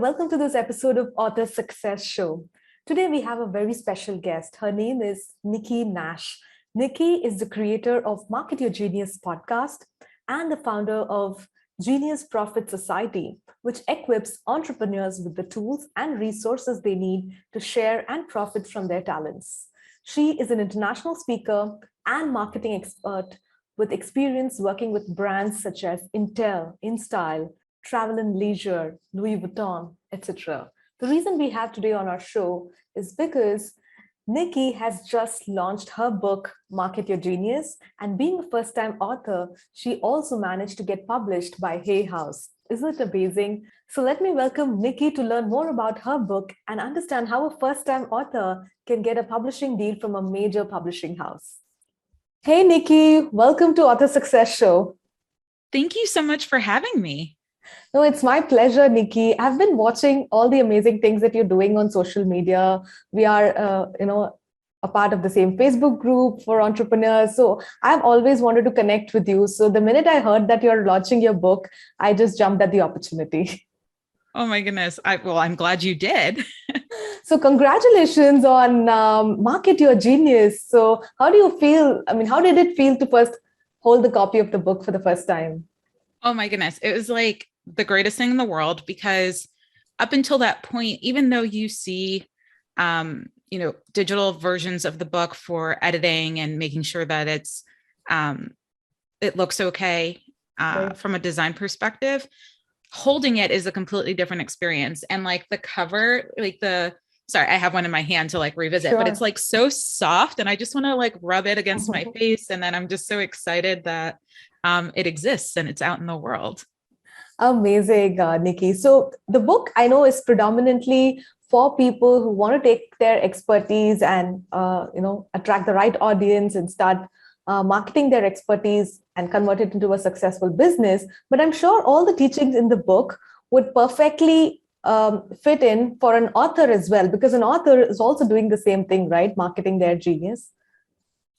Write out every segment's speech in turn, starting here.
welcome to this episode of Author Success Show. Today we have a very special guest. Her name is Nikki Nash. Nikki is the creator of Market Your Genius podcast and the founder of Genius Profit Society, which equips entrepreneurs with the tools and resources they need to share and profit from their talents. She is an international speaker and marketing expert with experience working with brands such as Intel, InStyle, Travel and Leisure, Louis Vuitton, etc. The reason we have today on our show is because Nikki has just launched her book, Market Your Genius, and being a first-time author, she also managed to get published by Hay House. Isn't it amazing? So let me welcome Nikki to learn more about her book and understand how a first-time author can get a publishing deal from a major publishing house. Hey, Nikki, welcome to Author Success Show. Thank you so much for having me. No, it's my pleasure, Nikki. I've been watching all the amazing things that you're doing on social media. We are, a part of the same Facebook group for entrepreneurs. So I've always wanted to connect with you. So the minute I heard that you're launching your book, I just jumped at the opportunity. Oh my goodness. I'm glad you did. So congratulations on Market Your Genius. So how do you feel? I mean, how did it feel to first hold the copy of the book for the first time? Oh my goodness. It was like the greatest thing in the world, because up until that point, even though you see, digital versions of the book for editing and making sure that it looks okay Right. from a design perspective, holding it is a completely different experience. And like the cover, sorry, I have one in my hand to like revisit, Sure. but it's like so soft and I just want to like rub it against my face. And then I'm just so excited that it exists and it's out in the world. Amazing, Nikki. So the book I know is predominantly for people who want to take their expertise and attract the right audience and start marketing their expertise and convert it into a successful business. But I'm sure all the teachings in the book would perfectly fit in for an author as well, because an author is also doing the same thing, right? Marketing their genius.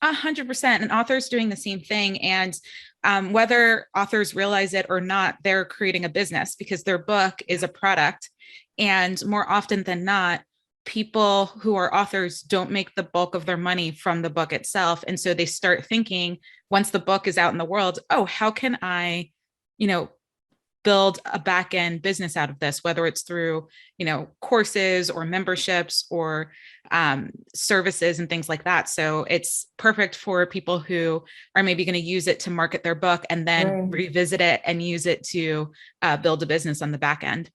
100%. An author is doing the same thing. And whether authors realize it or not, they're creating a business because their book is a product. And more often than not, people who are authors don't make the bulk of their money from the book itself. And so they start thinking, once the book is out in the world, oh, how can I, build a back end business out of this, whether it's through, courses or memberships or services and things like that. So it's perfect for people who are maybe going to use it to market their book and then revisit it and use it to build a business on the back end.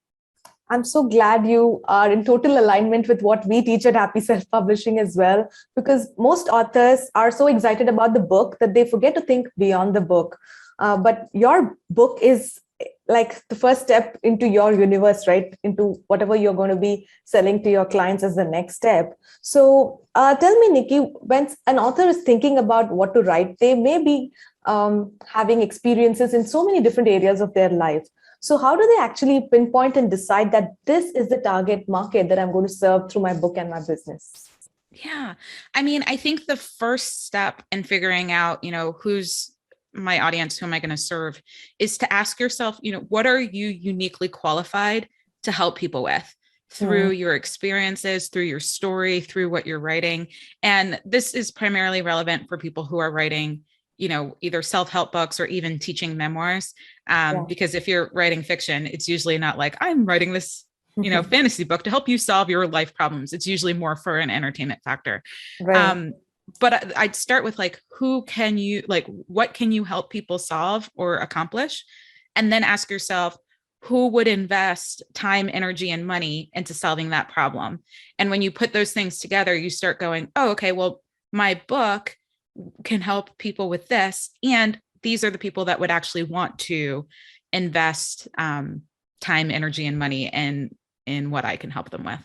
I'm so glad you are in total alignment with what we teach at Happy Self-Publishing as well, because most authors are so excited about the book that they forget to think beyond the book. But your book is like the first step into your universe, right? Into whatever you're going to be selling to your clients as the next step. So tell me, Nikki, when an author is thinking about what to write, they may be having experiences in so many different areas of their life. So how do they actually pinpoint and decide that this is the target market that I'm going to serve through my book and my business? Yeah. I mean, I think the first step in figuring out, who's my audience, who am I going to serve, is to ask yourself, what are you uniquely qualified to help people with through your experiences, through your story, through what you're writing. And this is primarily relevant for people who are writing, either self-help books or even teaching memoirs. Because if you're writing fiction, it's usually not like I'm writing this, fantasy book to help you solve your life problems. It's usually more for an entertainment factor. Right. But I'd start with what can you help people solve or accomplish? And then ask yourself, who would invest time, energy, and money into solving that problem? And when you put those things together, you start going, oh, okay, well, my book can help people with this. And these are the people that would actually want to invest time, energy, and money in what I can help them with.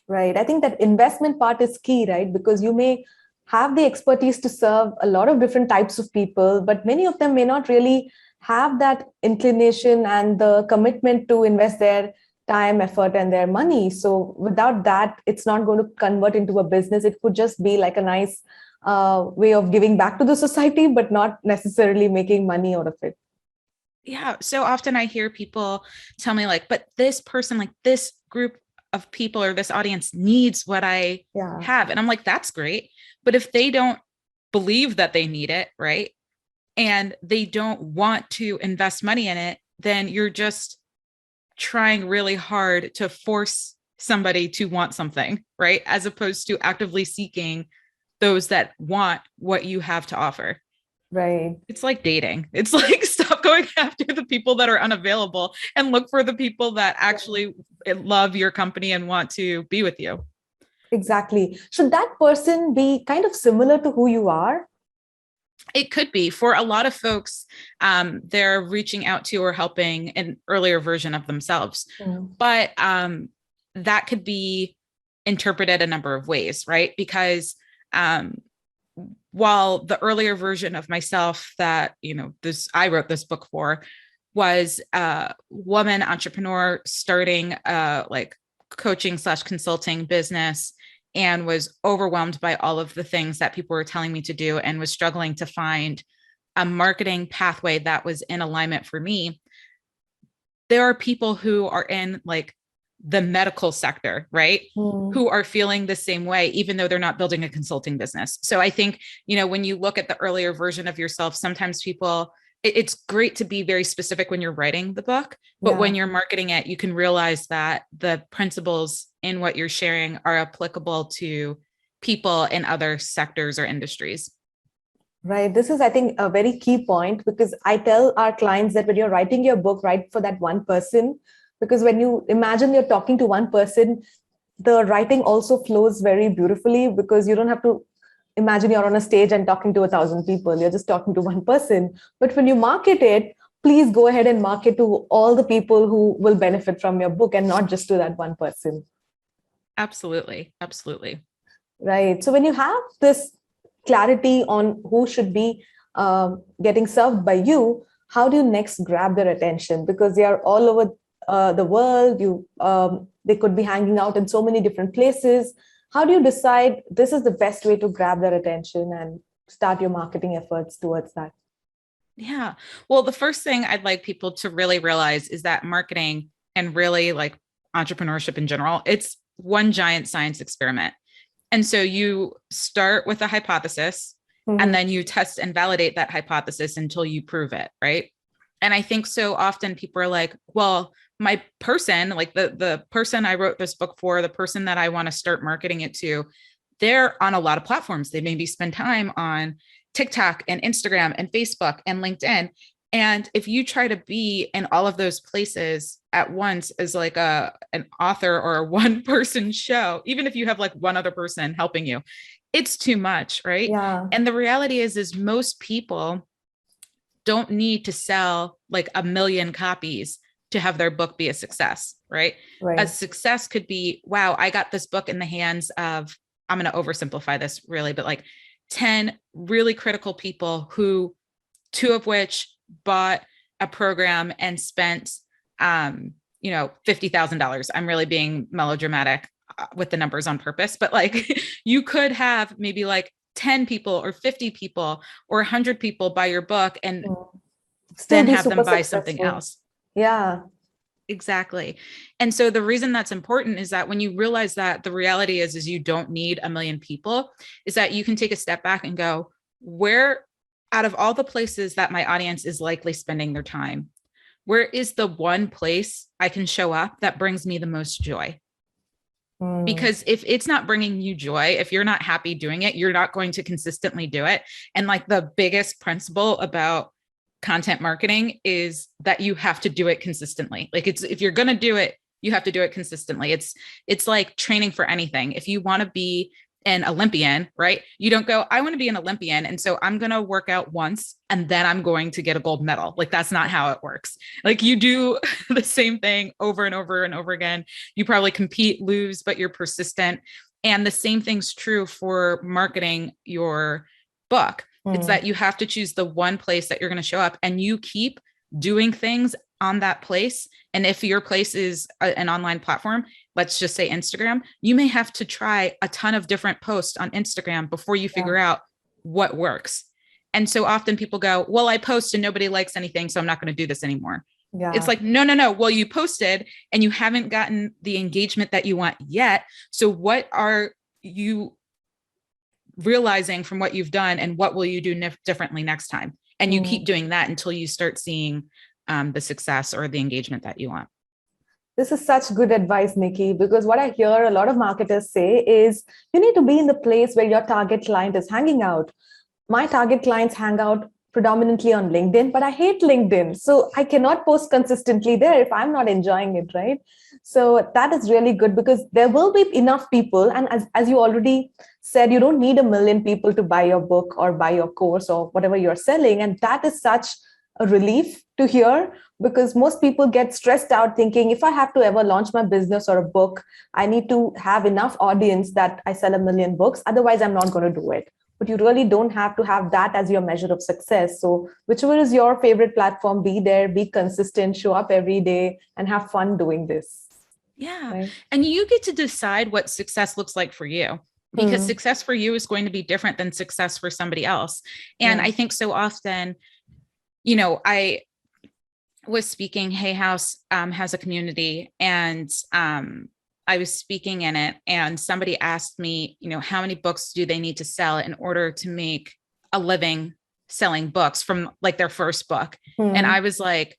Right. I think that investment part is key, right? Because you may have the expertise to serve a lot of different types of people, but many of them may not really have that inclination and the commitment to invest their time, effort, and their money. So without that, it's not going to convert into a business. It could just be like a nice way of giving back to the society, but not necessarily making money out of it. Yeah. So often I hear people tell me like, but this person, like this group of people or this audience needs what I Yeah. have. And I'm like, that's great. But if they don't believe that they need it, right? And they don't want to invest money in it, then you're just trying really hard to force somebody to want something, right? As opposed to actively seeking those that want what you have to offer. Right. It's like dating. It's like stop going after the people that are unavailable and look for the people that actually love your company and want to be with you. Exactly. Should that person be kind of similar to who you are? It could be for a lot of folks, they're reaching out to or helping an earlier version of themselves. Mm. But that could be interpreted a number of ways, right? Because um, while the earlier version of myself that, this I wrote this book for was a woman entrepreneur starting like coaching slash consulting business and was overwhelmed by all of the things that people were telling me to do and was struggling to find a marketing pathway that was in alignment for me. There are people who are in like the medical sector, right? Mm. Who are feeling the same way, even though they're not building a consulting business. So I think, when you look at the earlier version of yourself, sometimes people, it's great to be very specific when you're writing the book, but Yeah. when you're marketing it, you can realize that the principles in what you're sharing are applicable to people in other sectors or industries. Right. This is, I think, a very key point, because I tell our clients that when you're writing your book, write for that one person. Because when you imagine you're talking to one person, the writing also flows very beautifully, because you don't have to imagine you're on a stage and talking to 1,000 people. You're just talking to one person. But when you market it, please go ahead and market to all the people who will benefit from your book and not just to that one person. Absolutely. Absolutely. Right. So when you have this clarity on who should be getting served by you, how do you next grab their attention? Because they are all over the world. They could be hanging out in so many different places. How do you decide this is the best way to grab their attention and start your marketing efforts towards that? Yeah. Well, the first thing I'd like people to really realize is that marketing and really like entrepreneurship in general, it's one giant science experiment. And so you start with a hypothesis and Mm-hmm. then you test and validate that hypothesis until you prove it, right? And I think so often people are like, well, my person, like the person I wrote this book for, the person that I want to start marketing it to, they're on a lot of platforms. They maybe spend time on TikTok and Instagram and Facebook and LinkedIn. And if you try to be in all of those places at once as like an author or a one person show, even if you have like one other person helping you, it's too much, right? Yeah. And the reality is most people don't need to sell like 1 million copies to have their book be a success, right? A Right. success could be, wow, I got this book in the hands of, I'm going to oversimplify this really, but like 10 really critical people who, 2 of which bought a program and spent, $50,000. I'm really being melodramatic with the numbers on purpose, but like you could have maybe like 10 people or 50 people or 100 people buy your book and Still then be have them super buy something successful. else. Yeah. Exactly. And so the reason that's important is that when you realize that the reality is you don't need 1 million people, is that you can take a step back and go, where out of all the places that my audience is likely spending their time, where is the one place I can show up that brings me the most joy? Mm. Because if it's not bringing you joy, if you're not happy doing it, you're not going to consistently do it. And like the biggest principle about content marketing is that you have to do it consistently. Like if you're going to do it, you have to do it consistently. It's like training for anything. If you want to be an Olympian, right? You don't go, I want to be an Olympian. And so I'm going to work out once and then I'm going to get a gold medal. Like that's not how it works. Like you do the same thing over and over and over again. You probably compete, lose, but you're persistent. And the same thing's true for marketing your book. It's that you have to choose the one place that you're going to show up and you keep doing things on that place. And if your place is an online platform, let's just say Instagram, you may have to try a ton of different posts on Instagram before you figure out what works. And so often people go, well, I post and nobody likes anything, so I'm not going to do this anymore. Yeah. It's like, no. Well, you posted and you haven't gotten the engagement that you want yet. So what are you realizing from what you've done, and what will you do differently next time? And you keep doing that until you start seeing the success or the engagement that you want. This is such good advice, Nikki, because what I hear a lot of marketers say is you need to be in the place where your target client is hanging out. My target clients hang out predominantly on LinkedIn, but I hate LinkedIn. So I cannot post consistently there if I'm not enjoying it, right? So that is really good because there will be enough people. And as you already said, you don't need 1 million people to buy your book or buy your course or whatever you're selling. And that is such a relief to hear, because most people get stressed out thinking, if I have to ever launch my business or a book, I need to have enough audience that I sell 1 million books. Otherwise, I'm not going to do it. But you really don't have to have that as your measure of success. So whichever is your favorite platform, be there, be consistent, show up every day, and have fun doing this. Yeah. Right? And you get to decide what success looks like for you, because success for you is going to be different than success for somebody else. And I think so often, I was speaking, Hay House has a community, and I was speaking in it, and somebody asked me, how many books do they need to sell in order to make a living selling books from like their first book? And I was like,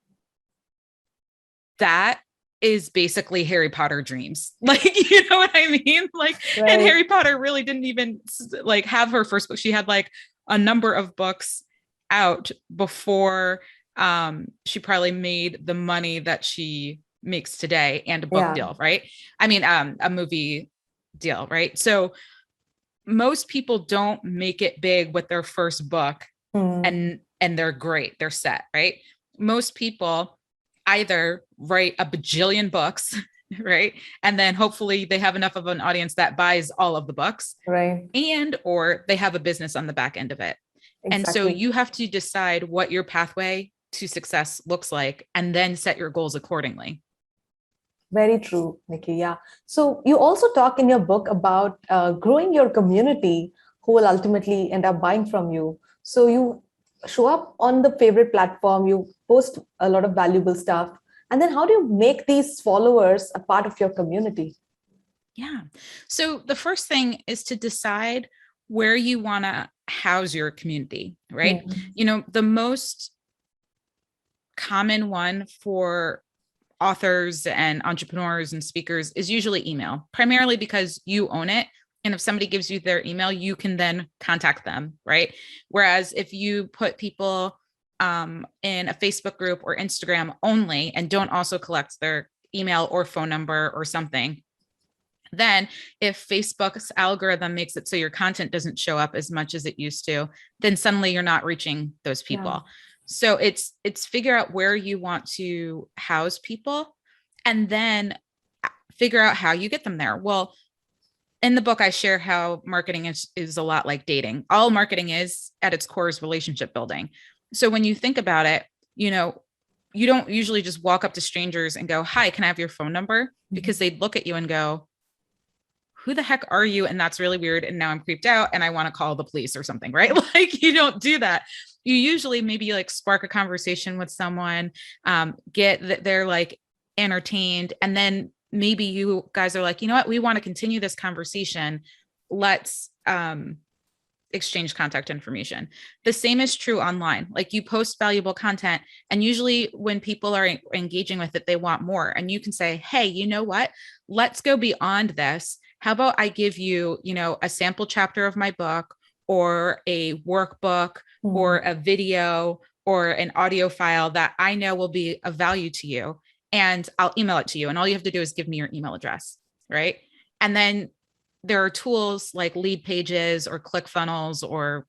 that is basically Harry Potter dreams. Like, you know what I mean? Like, right. And Harry Potter really didn't even like have her first book. She had like a number of books out before she probably made the money that she makes today, and a book deal, right? I mean, a movie deal, right? So most people don't make it big with their first book and they're great, they're set, right? Most people either write a bajillion books, right? And then hopefully they have enough of an audience that buys all of the books, right? And or they have a business on the back end of it. Exactly. And so you have to decide what your pathway to success looks like, and then set your goals accordingly. Very true, Nikki. Yeah. So you also talk in your book about growing your community who will ultimately end up buying from you. So you show up on the favorite platform, you post a lot of valuable stuff. And then how do you make these followers a part of your community? Yeah. So the first thing is to decide where you want to house your community, right? The most common one for authors and entrepreneurs and speakers is usually email, primarily because you own it. And if somebody gives you their email, you can then contact them, right? Whereas if you put people in a Facebook group or Instagram only and don't also collect their email or phone number or something, then if Facebook's algorithm makes it so your content doesn't show up as much as it used to, then suddenly you're not reaching those people. Yeah. So it's figure out where you want to house people, and then figure out how you get them there. Well, in the book, I share how marketing is a lot like dating. All marketing is at its core is relationship building. So when you think about it, you don't usually just walk up to strangers and go, "Hi, can I have your phone number?" Because they'd look at you and go, "Who the heck are you?" And that's really weird. And now I'm creeped out and I want to call the police or something, right? Like, you don't do that. You usually maybe like spark a conversation with someone, get that they're like entertained. And then maybe you guys are like, you know what, we want to continue this conversation. Let's exchange contact information. The same is true online. Like, you post valuable content, and usually when people are engaging with it, they want more. And you can say, hey, you know what, let's go beyond this. How about I give you, a sample chapter of my book, or a workbook, or a video, or an audio file that I know will be of value to you, and I'll email it to you. And all you have to do is give me your email address, right? And then there are tools like Lead Pages or ClickFunnels, or,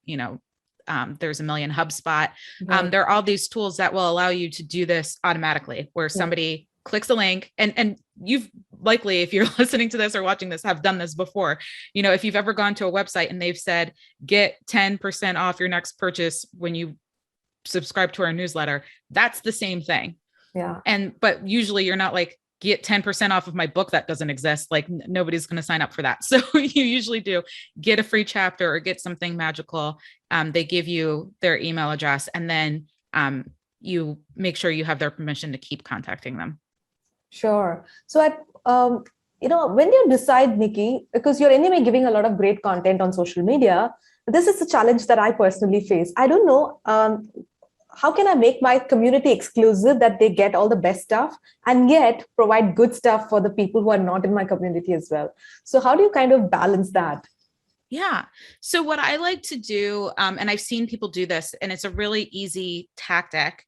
there's a million, HubSpot. Right. There are all these tools that will allow you to do this automatically, where somebody clicks a link, and you've likely, if you're listening to this or watching this, have done this before. If you've ever gone to a website and they've said, get 10% off your next purchase when you subscribe to our newsletter, that's the same thing. Yeah. But usually you're not like get 10% off of my book that doesn't exist. Like nobody's going to sign up for that. So you usually do get a free chapter or get something magical. They give you their email address, and then you make sure you have their permission to keep contacting them. Sure. So when you decide, Nikki, because you're anyway giving a lot of great content on social media, this is a challenge that I personally face. I don't know, how can I make my community exclusive, that they get all the best stuff and yet provide good stuff for the people who are not in my community as well? So how do you kind of balance that? Yeah. So what I like to do, and I've seen people do this, and it's a really easy tactic,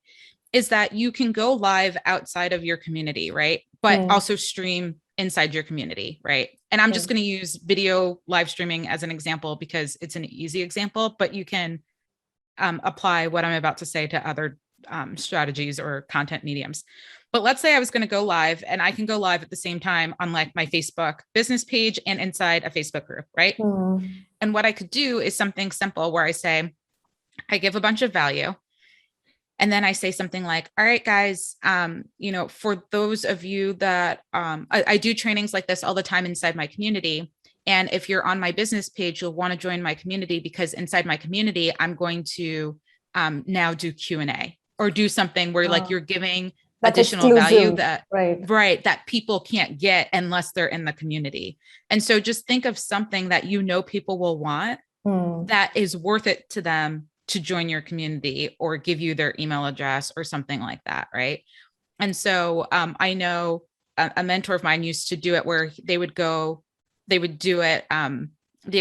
is that you can go live outside of your community, right? But also stream inside your community, right? And I'm just going to use video live streaming as an example because it's an easy example, but you can apply what I'm about to say to other strategies or content mediums. But let's say I was going to go live, and I can go live at the same time on like my Facebook business page and inside a Facebook group, right? And what I could do is something simple where I say, I give a bunch of value. And then I say something like, all right, guys, for those of you that I do trainings like this all the time inside my community. And if you're on my business page, you'll want to join my community, because inside my community, I'm going to now do Q&A or do something where like you're giving additional value that that people can't get unless they're in the community. And so just think of something that people will want that is worth it to them to join your community or give you their email address or something like that, right? And so I know a mentor of mine used to do it where they would do it, the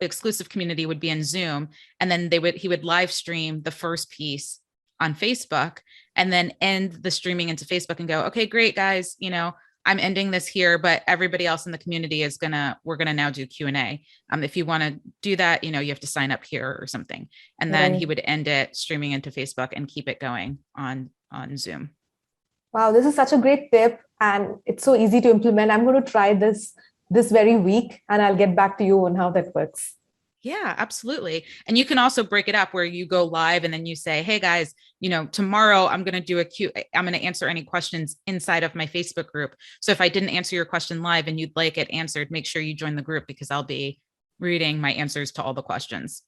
exclusive community would be in Zoom, and then he would live stream the first piece on Facebook and then end the streaming into Facebook and go, okay, great, guys, I'm ending this here, but everybody else in the community we're going to now do Q&A. If you want to do that, you have to sign up here or something. And then he would end it streaming into Facebook and keep it going on Zoom. Wow, this is such a great tip, and it's so easy to implement. I'm going to try this very week, and I'll get back to you on how that works. Yeah, absolutely. And you can also break it up where you go live and then you say, hey guys, tomorrow I'm going to answer any questions inside of my Facebook group. So if I didn't answer your question live and you'd like it answered, make sure you join the group, because I'll be reading my answers to all the questions.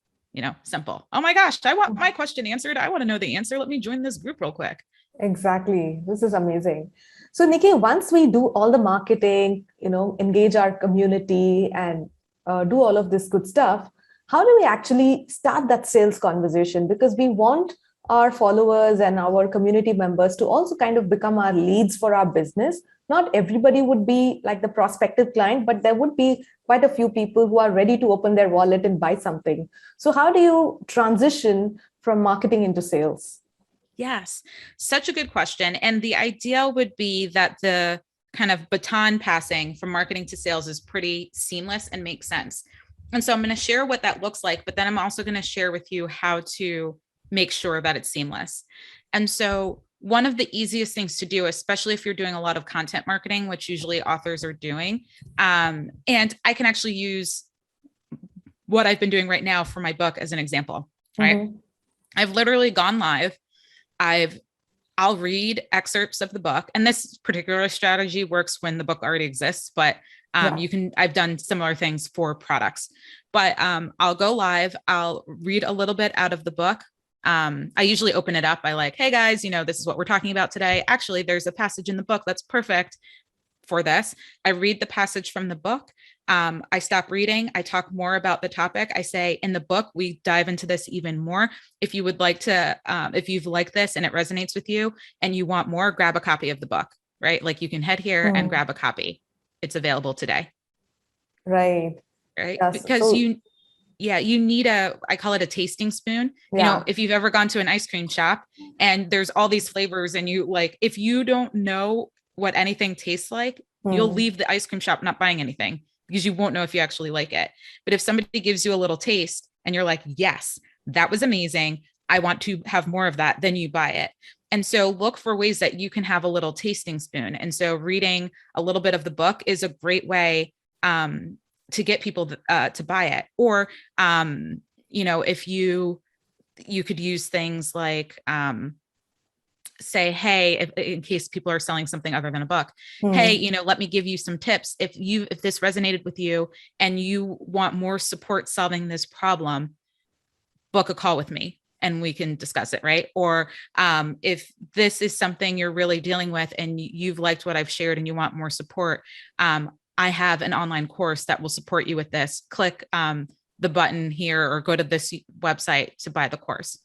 Simple. Oh my gosh, I want my question answered. I want to know the answer. Let me join this group real quick. Exactly. This is amazing. So Nikki, once we do all the marketing, engage our community and do all of this good stuff, how do we actually start that sales conversation? Because we want our followers and our community members to also kind of become our leads for our business. Not everybody would be like the prospective client, but there would be quite a few people who are ready to open their wallet and buy something. So how do you transition from marketing into sales? Yes, such a good question. And the ideal would be that the kind of baton passing from marketing to sales is pretty seamless and makes sense. And so I'm going to share what that looks like, but then I'm also going to share with you how to make sure that it's seamless. And so one of the easiest things to do, especially if you're doing a lot of content marketing, which usually authors are doing, and I can actually use what I've been doing right now for my book as an example, right? I've literally gone live. I'll read excerpts of the book, and this particular strategy works when the book already exists, but I've done similar things for products, but I'll go live. I'll read a little bit out of the book. I usually open it up by like, hey guys, this is what we're talking about today. Actually, there's a passage in the book that's perfect for this. I read the passage from the book. I stop reading. I talk more about the topic. I say in the book, we dive into this even more. If you would like to, if you've liked this and it resonates with you and you want more, grab a copy of the book, right? Like you can head here and grab a copy. It's available today. Right. Yes. Because you need I call it a tasting spoon. If you've ever gone to an ice cream shop and there's all these flavors and if you don't know what anything tastes like, you'll leave the ice cream shop not buying anything because you won't know if you actually like it. But if somebody gives you a little taste and you're like, yes, that was amazing, I want to have more of that, then you buy it. And so look for ways that you can have a little tasting spoon. And so reading a little bit of the book is a great way to get people to buy it. Or, if you could use things like, say, hey, in case people are selling something other than a book, Hmm. hey, let me give you some tips. If this resonated with you and you want more support solving this problem, book a call with me and we can discuss it, right? Or if this is something you're really dealing with and you've liked what I've shared and you want more support, I have an online course that will support you with this. Click the button here or go to this website to buy the course.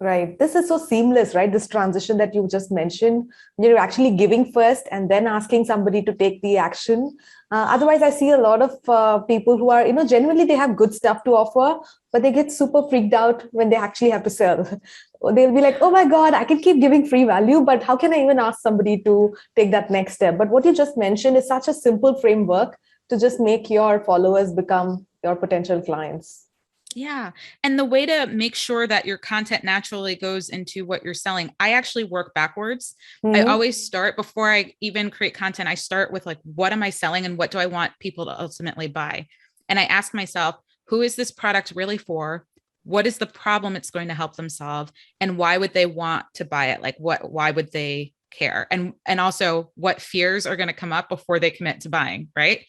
Right. This is so seamless, right? This transition that you just mentioned, you're actually giving first and then asking somebody to take the action. Otherwise, I see a lot of people who are, genuinely they have good stuff to offer, but they get super freaked out when they actually have to sell. They'll be like, oh my God, I can keep giving free value, but how can I even ask somebody to take that next step? But what you just mentioned is such a simple framework to just make your followers become your potential clients. Yeah. And the way to make sure that your content naturally goes into what you're selling, I actually work backwards. I always start before I even create content. I start with like, what am I selling and what do I want people to ultimately buy? And I ask myself, who is this product really for? What is the problem it's going to help them solve? And why would they want to buy it? Like why would they care? And also what fears are going to come up before they commit to buying, right?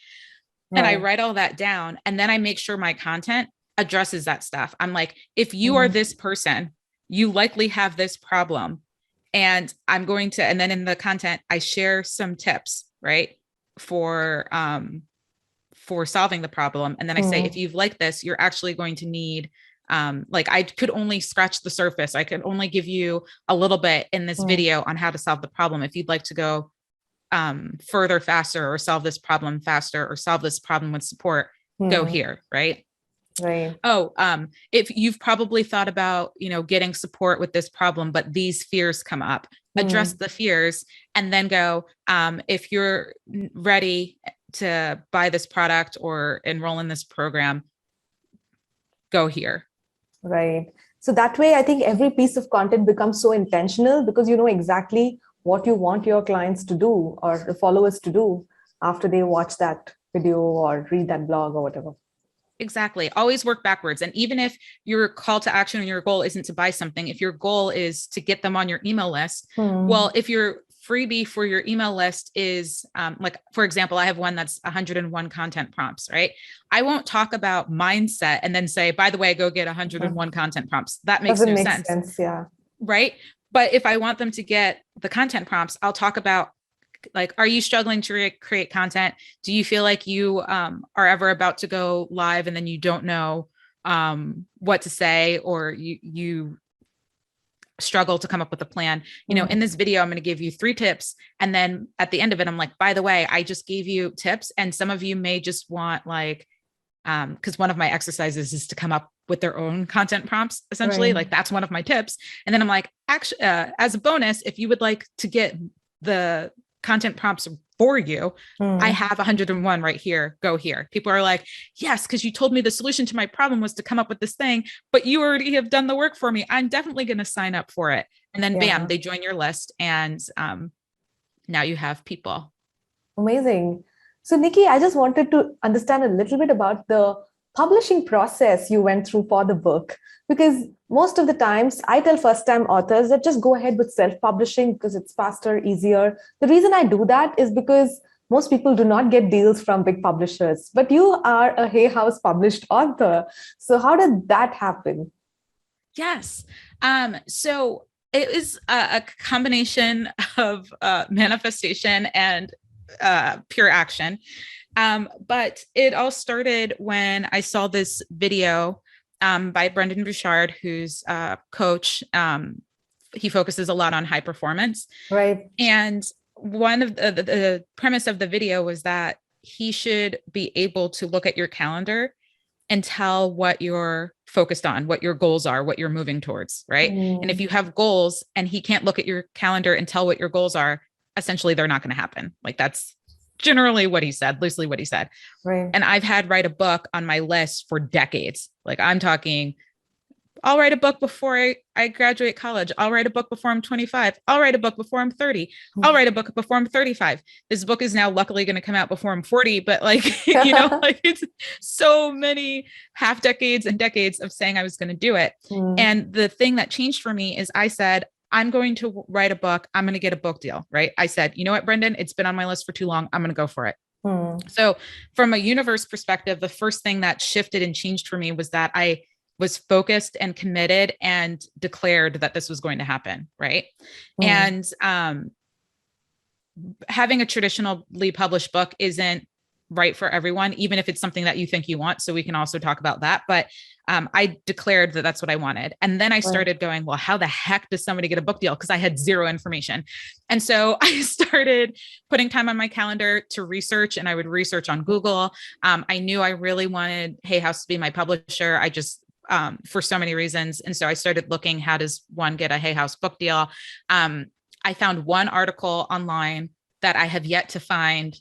And I write all that down and then I make sure my content addresses that stuff. I'm like, if you are this person, you likely have this problem. And I'm going to, and then in the content, I share some tips, right? For solving the problem. And then I say, if you've liked this, you're actually going to need, like I could only scratch the surface. I could only give you a little bit in this video on how to solve the problem. If you'd like to go further faster or solve this problem faster or solve this problem with support, go here, right? Right. Oh, if you've probably thought about, getting support with this problem, but these fears come up, address the fears and then go, if you're ready to buy this product or enroll in this program, go here. Right. So that way, I think every piece of content becomes so intentional because you know exactly what you want your clients to do or the followers to do after they watch that video or read that blog or whatever. Exactly. Always work backwards. And even if your call to action and your goal isn't to buy something, if your goal is to get them on your email list, well, if your freebie for your email list is like, for example, I have one that's 101 content prompts, right? I won't talk about mindset and then say, by the way, go get 101 content prompts. That makes no sense. Yeah. Right. But if I want them to get the content prompts, I'll talk about like, are you struggling to create content? Do you feel like you are ever about to go live and then you don't know what to say, or you struggle to come up with a plan? In this video, I'm going to give you 3 tips. And then at the end of it, I'm like, by the way, I just gave you tips. And some of you may just want like, because one of my exercises is to come up with their own content prompts, essentially. Like that's one of my tips. And then I'm like, actually, as a bonus, if you would like to get the content prompts for you, I have 101 right here. Go here. People are like, yes, because you told me the solution to my problem was to come up with this thing, but you already have done the work for me. I'm definitely going to sign up for it. And then bam, they join your list. And now you have people. Amazing. So Nikki, I just wanted to understand a little bit about the publishing process you went through for the book, because most of the times I tell first-time authors that just go ahead with self-publishing because it's faster, easier. The reason I do that is because most people do not get deals from big publishers, but you are a Hay House published author. So how did that happen? Yes. So it is a combination of manifestation and pure action. But it all started when I saw this video by Bouchard, who's a coach. He focuses a lot on high performance. Right. And one of the premise of the video was that he should be able to look at your calendar and tell what you're focused on, what your goals are, what you're moving towards, right? And if you have goals and he can't look at your calendar and tell what your goals are, essentially they're not going to happen. Like that's generally what he said, loosely what he said. Right. And I've had write a book on my list for decades. Like I'm talking, I'll write a book before I graduate college. I'll write a book before I'm 25. I'll write a book before I'm 30. I'll write a book before I'm 35. This book is now luckily going to come out before I'm 40, but like, like it's so many half decades and decades of saying I was going to do it. And the thing that changed for me is I said, I'm going to write a book. I'm going to get a book deal, right? I said, you know what, Brendan, it's been on my list for too long. I'm going to go for it. So from a universe perspective, the first thing that shifted and changed for me was that I was focused and committed and declared that this was going to happen. Right. And having a traditionally published book isn't right for everyone, even if it's something that you think you want. So we can also talk about that. But I declared that that's what I wanted. And then I started going, well, how the heck does somebody get a book deal? Because I had zero information. And so I started putting time on my calendar to research, and I would research on Google. I knew I really wanted Hay House to be my publisher. I just, for so many reasons. And so I started looking, how does one get a Hay House book deal? I found one article online that I have yet to find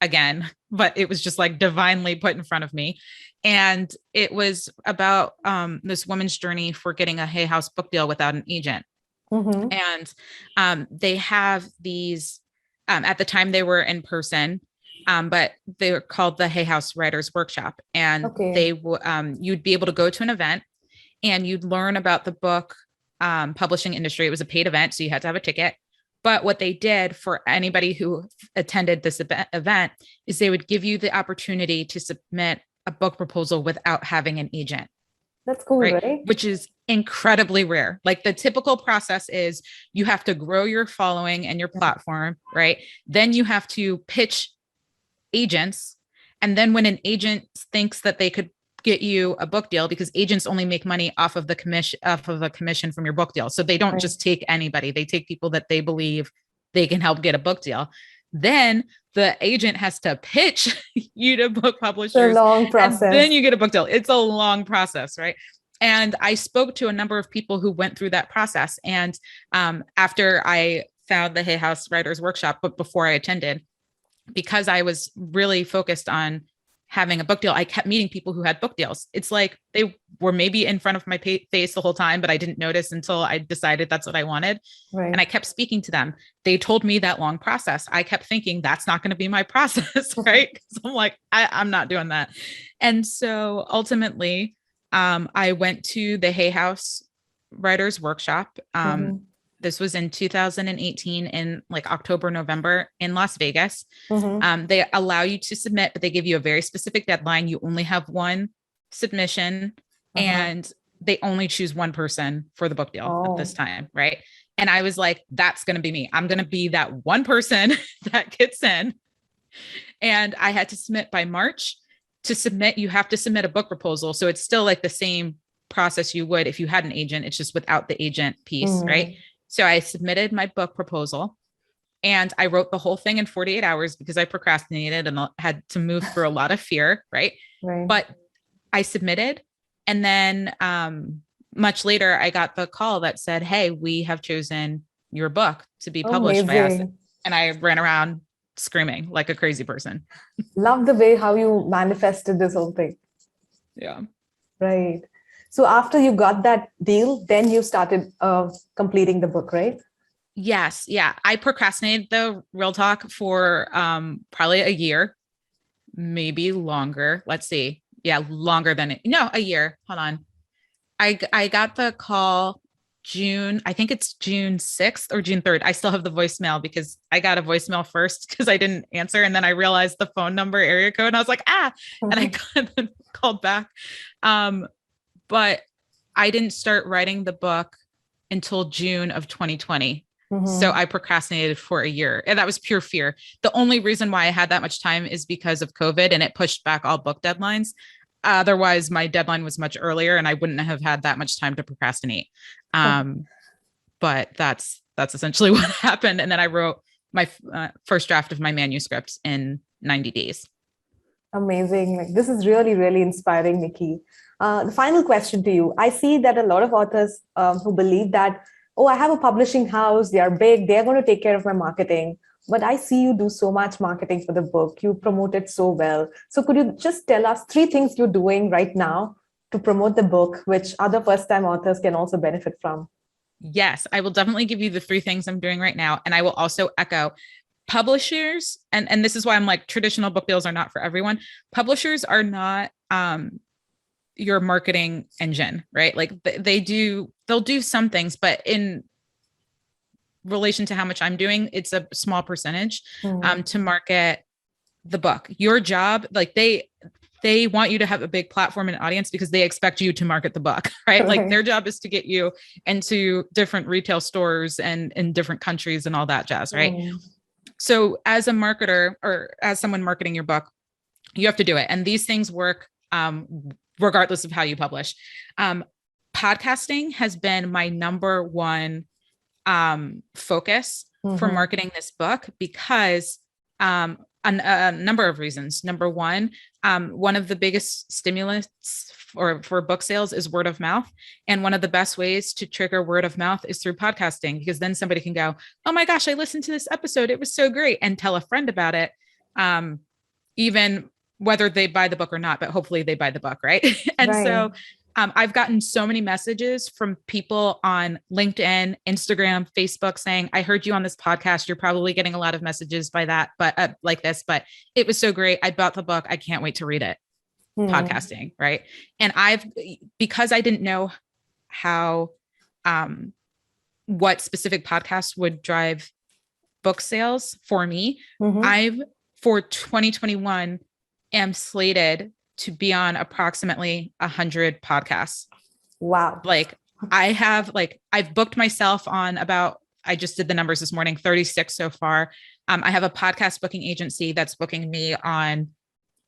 again, but it was just like divinely put in front of me. And it was about this woman's journey for getting a Hay House book deal without an agent. And they have these, at the time they were in person, but they were called the Hay House Writers Workshop. And they you'd be able to go to an event and you'd learn about the book publishing industry. It was a paid event, so you had to have a ticket. But what they did for anybody who attended this event is they would give you the opportunity to submit a book proposal without having an agent. That's cool, right? Which is incredibly rare. Like the typical process is you have to grow your following and your platform, right? Then you have to pitch agents. And then when an agent thinks that they could get you a book deal, because agents only make money off of the commission from your book deal. So they don't just take anybody. They take people that they believe they can help get a book deal. Then the agent has to pitch you to book publishers. It's a long process. And then you get a book deal. It's a long process, right? And I spoke to a number of people who went through that process. And after I found the Hay House Writers Workshop, but before I attended, because I was really focused on having a book deal, I kept meeting people who had book deals. It's like they were maybe in front of my face the whole time, but I didn't notice until I decided that's what I wanted. And I kept speaking to them. They told me that long process. I kept thinking that's not going to be my process, right? Because I'm like, I'm not doing that. And so ultimately, I went to the Hay House Writers Workshop. This was in 2018 in like October, November in Las Vegas. They allow you to submit, but they give you a very specific deadline. You only have one submission and they only choose one person for the book deal at this time. Right. And I was like, that's going to be me. I'm going to be that one person that gets in. And I had to submit by March. To submit, you have to submit a book proposal. So it's still like the same process you would if you had an agent. It's just without the agent piece. Right. So I submitted my book proposal and I wrote the whole thing in 48 hours because I procrastinated and had to move through a lot of fear. Right. But I submitted. And then much later, I got the call that said, hey, we have chosen your book to be published by us. And I ran around screaming like a crazy person. Love the way how you manifested this whole thing. Yeah. Right. So after you got that deal, then you started completing the book, right? Yes. Yeah. I procrastinated, the real talk, for probably a year, maybe longer. Let's see. Yeah. Longer than a year. Hold on. I got the call June. I think it's June 6th or June 3rd. I still have the voicemail because I got a voicemail first because I didn't answer. And then I realized the phone number area code and I was like, and I called back. But I didn't start writing the book until June of 2020. So I procrastinated for a year, and that was pure fear. The only reason why I had that much time is because of COVID, and it pushed back all book deadlines. Otherwise, my deadline was much earlier and I wouldn't have had that much time to procrastinate. But that's essentially what happened. And then I wrote my first draft of my manuscript in 90 days. Amazing. Like, this is really, really inspiring, Nikki. The final question to you. I see that a lot of authors who believe that, I have a publishing house, they are big, they're going to take care of my marketing. But I see you do so much marketing for the book. You promote it so well. So could you just tell us 3 things you're doing right now to promote the book, which other first-time authors can also benefit from? Yes, I will definitely give you the 3 things I'm doing right now. And I will also echo publishers. And this is why I'm like, traditional book deals are not for everyone. Publishers are not your marketing engine, right? Like they'll do some things, but in relation to how much I'm doing, it's a small percentage to market the book. Your job, like they want you to have a big platform and audience because they expect you to market the book, right? Like their job is to get you into different retail stores and in different countries and all that jazz, right? So as a marketer or as someone marketing your book, you have to do it. And these things work regardless of how you publish. Podcasting has been my number one focus for marketing this book because a number of reasons. Number one of the biggest stimulants for book sales is word of mouth. And one of the best ways to trigger word of mouth is through podcasting, because then somebody can go, oh my gosh, I listened to this episode. It was so great. And tell a friend about it. Even whether they buy the book or not, but hopefully they buy the book. Right. And so I've gotten so many messages from people on LinkedIn, Instagram, Facebook saying, I heard you on this podcast. You're probably getting a lot of messages by that, but like this, but it was so great. I bought the book. I can't wait to read it. Podcasting. Right. And because I didn't know how, what specific podcasts would drive book sales for me, for 2021 am slated to be on approximately 100 podcasts. Wow. Like I've booked myself on I just did the numbers this morning, 36 so far. I have a podcast booking agency that's booking me on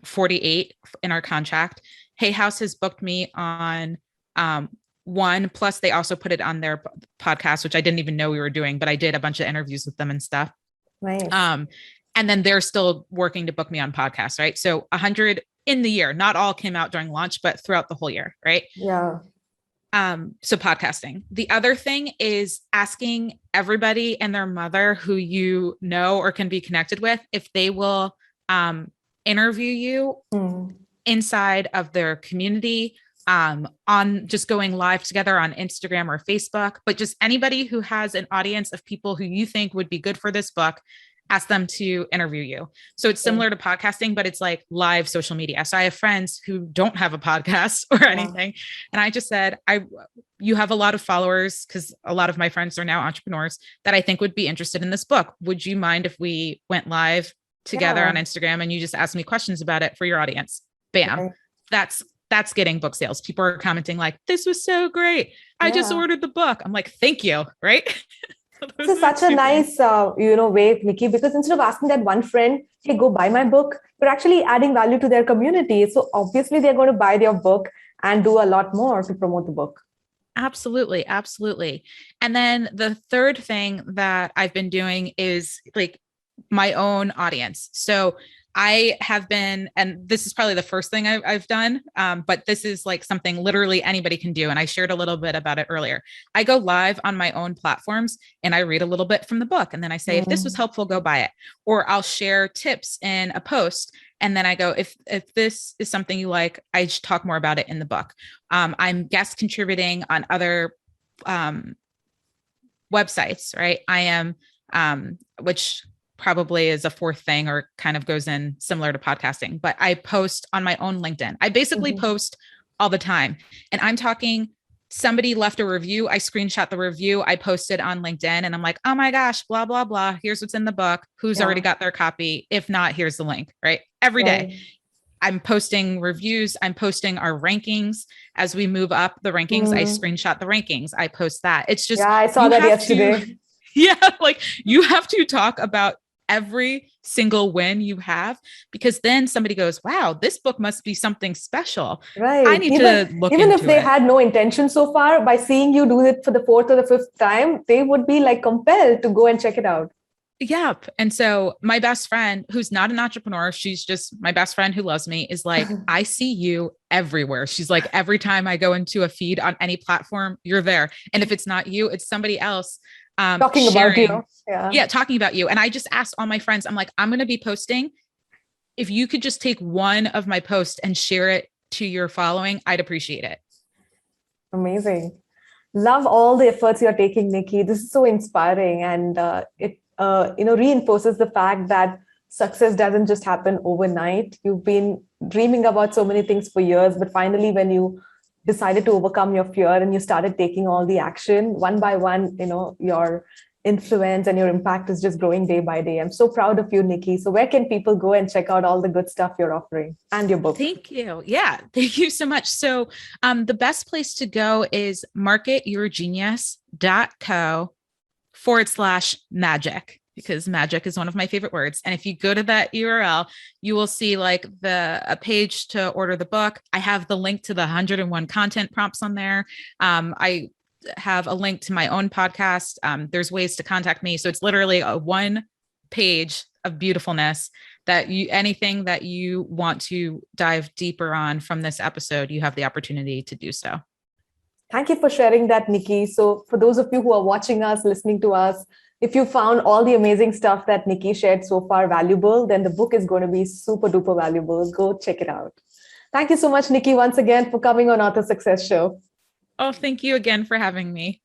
48 in our contract. Hay House has booked me on one, plus they also put it on their podcast, which I didn't even know we were doing, but I did a bunch of interviews with them and stuff. Nice. And then they're still working to book me on podcasts, right? So 100 in the year, not all came out during launch, but throughout the whole year, right? Yeah. So podcasting. The other thing is asking everybody and their mother who you know or can be connected with if they will interview you inside of their community, on just going live together on Instagram or Facebook, but just anybody who has an audience of people who you think would be good for this book, ask them to interview you. So it's similar to podcasting, but it's like live social media. So I have friends who don't have a podcast or anything. And I just said, you have a lot of followers, because a lot of my friends are now entrepreneurs that I think would be interested in this book. Would you mind if we went live together on Instagram and you just asked me questions about it for your audience? Bam. That's getting book sales. People are commenting like, this was so great. I just ordered the book. I'm like, thank you. Right. This is such a nice, way, Nikki, because instead of asking that one friend, hey, go buy my book, you're actually adding value to their community. So obviously they're going to buy their book and do a lot more to promote the book. Absolutely. Absolutely. And then the third thing that I've been doing is like my own audience. So I have been, and this is probably the first thing I've done, but this is like something literally anybody can do. And I shared a little bit about it earlier. I go live on my own platforms and I read a little bit from the book. And then I say, if this was helpful, go buy it. Or I'll share tips in a post. And then I go, if this is something you like, I should talk more about it in the book. I'm guest contributing on other websites, right? I am, which probably is a fourth thing or kind of goes in similar to podcasting, but I post on my own LinkedIn. I basically post all the time, and I'm talking, somebody left a review. I screenshot the review. I posted on LinkedIn and I'm like, oh my gosh, blah, blah, blah. Here's what's in the book. Who's already got their copy? If not, here's the link, right? Every day I'm posting reviews. I'm posting our rankings as we move up the rankings. I screenshot the rankings. I post that. It's just, I saw that yesterday. Like you have to talk about every single win you have, because then somebody goes, wow, this book must be something special. Right. I need to look into it. Even if they had no intention so far, by seeing you do it for the fourth or the fifth time, they would be like compelled to go and check it out. Yep. And so my best friend, who's not an entrepreneur, she's just my best friend who loves me, is like, I see you everywhere. She's like, every time I go into a feed on any platform, you're there. And if it's not you, it's somebody else. Talking sharing, about you. Talking about you. And I just asked all my friends, I'm like, I'm going to be posting. If you could just take one of my posts and share it to your following, I'd appreciate it. Amazing. Love all the efforts you're taking, Nikki. This is so inspiring. And it reinforces the fact that success doesn't just happen overnight. You've been dreaming about so many things for years, but finally, when you decided to overcome your fear and you started taking all the action one by one, your influence and your impact is just growing day by day. I'm so proud of you, Nikki. So where can people go and check out all the good stuff you're offering and your book? Thank you. Yeah, thank you so much. So the best place to go is marketyourgenius.co/magic, because magic is one of my favorite words. And if you go to that URL, you will see like a page to order the book. I have the link to the 101 content prompts on there. I have a link to my own podcast. There's ways to contact me. So it's literally a one page of beautifulness that anything that you want to dive deeper on from this episode, you have the opportunity to do so. Thank you for sharing that, Nikki. So for those of you who are watching us, listening to us, if you found all the amazing stuff that Nikki shared so far valuable, then the book is going to be super duper valuable. Go check it out. Thank you so much, Nikki, once again for coming on Author Success Show. Oh, thank you again for having me.